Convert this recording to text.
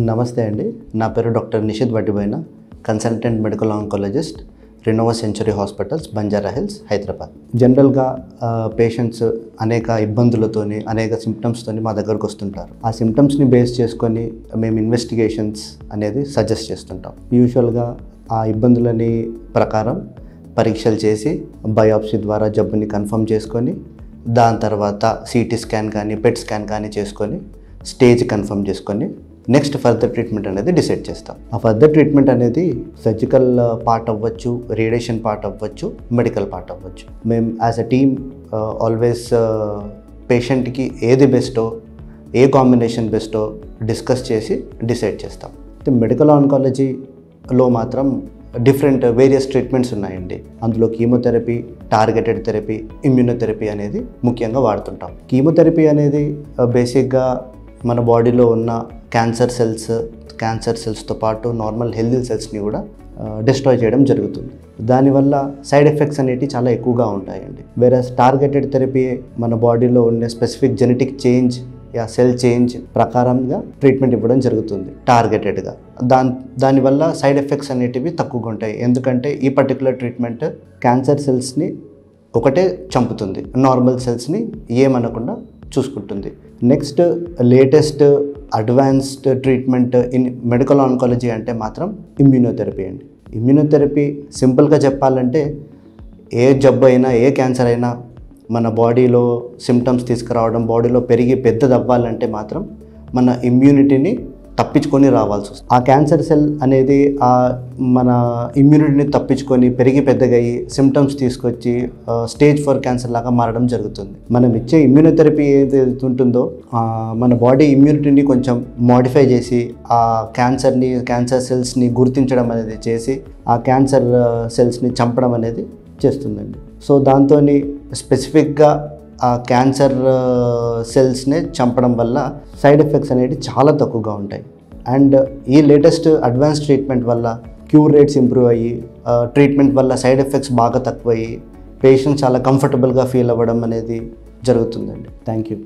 నమస్తే అండి. నా పేరు doctor Nishith Vaddiboina, consultant medical oncologist, Renova Century Hospitals, Banjara Hills, Hyderabad. జనరల్గా పేషెంట్స్ అనేక ఇబ్బందులతోని, అనేక సిమ్టమ్స్తోని మా దగ్గరకు వస్తుంటారు. ఆ సిమ్టమ్స్ని బేస్ చేసుకొని మేము ఇన్వెస్టిగేషన్స్ అనేది సజెస్ట్ చేస్తుంటాం. యూజువల్గా ఆ ఇబ్బందులని ప్రకారం పరీక్షలు చేసి బయాప్సీ ద్వారా జబ్బుని కన్ఫర్మ్ చేసుకొని, దాని తర్వాత సిటీ స్కాన్ కానీ పెట్ స్కాన్ కానీ చేసుకొని స్టేజ్ కన్ఫర్మ్ చేసుకొని నెక్స్ట్ ఫర్దర్ ట్రీట్మెంట్ అనేది డిసైడ్ చేస్తాం. ఆ ఫర్దర్ ట్రీట్మెంట్ అనేది సర్జికల్ పార్ట్ అవ్వచ్చు, రేడియేషన్ పార్ట్ అవ్వచ్చు, మెడికల్ పార్ట్ అవ్వచ్చు. మేము యాజ్ అ టీమ్ ఆల్వేస్ పేషెంట్కి ఏది బెస్టో, ఏ కాంబినేషన్ బెస్టో డిస్కస్ చేసి డిసైడ్ చేస్తాం. మెడికల్ ఆంకాలజీలో మాత్రం వేరియస్ ట్రీట్మెంట్స్ ఉన్నాయండి. అందులో కీమోథెరపీ, టార్గెటెడ్ థెరపీ, ఇమ్యూనోథెరపీ అనేది ముఖ్యంగా వాడుతుంటాం. కీమోథెరపీ అనేది బేసిక్గా మన బాడీలో ఉన్న క్యాన్సర్ సెల్స్తో పాటు నార్మల్ హెల్దీ సెల్స్ని కూడా డిస్ట్రాయ్ చేయడం జరుగుతుంది. దానివల్ల సైడ్ ఎఫెక్ట్స్ అనేవి చాలా ఎక్కువగా ఉంటాయండి. వేరే టార్గెటెడ్ థెరపీ మన బాడీలో ఉండే specific genetic change yeah cell change ప్రకారంగా ట్రీట్మెంట్ ఇవ్వడం జరుగుతుంది టార్గెటెడ్గా. దానివల్ల సైడ్ ఎఫెక్ట్స్ అనేటివి తక్కువగా ఉంటాయి. ఎందుకంటే ఈ పర్టికులర్ ట్రీట్మెంట్ క్యాన్సర్ సెల్స్ని ఒకటే చంపుతుంది, నార్మల్ సెల్స్ని ఏమనకుండా చూసుకుంటుంది. Next latest advanced treatment in medical oncology అంటే మాత్రం ఇమ్యూనోథెరపీ అండి. ఇమ్యూనోథెరపీ సింపుల్గా చెప్పాలంటే ఏ జబ్బు అయినా, ఏ క్యాన్సర్ అయినా మన బాడీలో సిమ్టమ్స్ తీసుకురావడం, బాడీలో పెరిగి పెద్దదవ్వాలంటే మాత్రం మన ఇమ్యూనిటీని తప్పించుకొని రావాల్సి వస్తుంది. ఆ క్యాన్సర్ సెల్ అనేది మన ఇమ్యూనిటీని తప్పించుకొని పెరిగి పెద్దగయ్యి సిమ్టమ్స్ తీసుకొచ్చి స్టేజ్ 4 క్యాన్సర్ లాగా మారడం జరుగుతుంది. మనం ఇచ్చే ఇమ్యూనోథెరపీ ఏదైతే ఉంటుందో మన బాడీ ఇమ్యూనిటీని కొంచెం మోడిఫై చేసి ఆ క్యాన్సర్ సెల్స్ని గుర్తించడం అనేది చేసి ఆ క్యాన్సర్ సెల్స్ని చంపడం అనేది చేస్తుందండి. సో దాంతో స్పెసిఫిక్గా ఆ క్యాన్సర్ సెల్స్ని చంపడం వల్ల సైడ్ ఎఫెక్ట్స్ అనేవి చాలా తక్కువగా ఉంటాయి. అండ్ ఈ లేటెస్ట్ అడ్వాన్స్ ట్రీట్మెంట్ వల్ల క్యూర్ రేట్స్ ఇంప్రూవ్ అయ్యి, ట్రీట్మెంట్ వల్ల సైడ్ ఎఫెక్ట్స్ బాగా తక్కువయ్యి పేషెంట్స్ చాలా కంఫర్టబుల్గా ఫీల్ అవ్వడం అనేది జరుగుతుందండి. Thank you.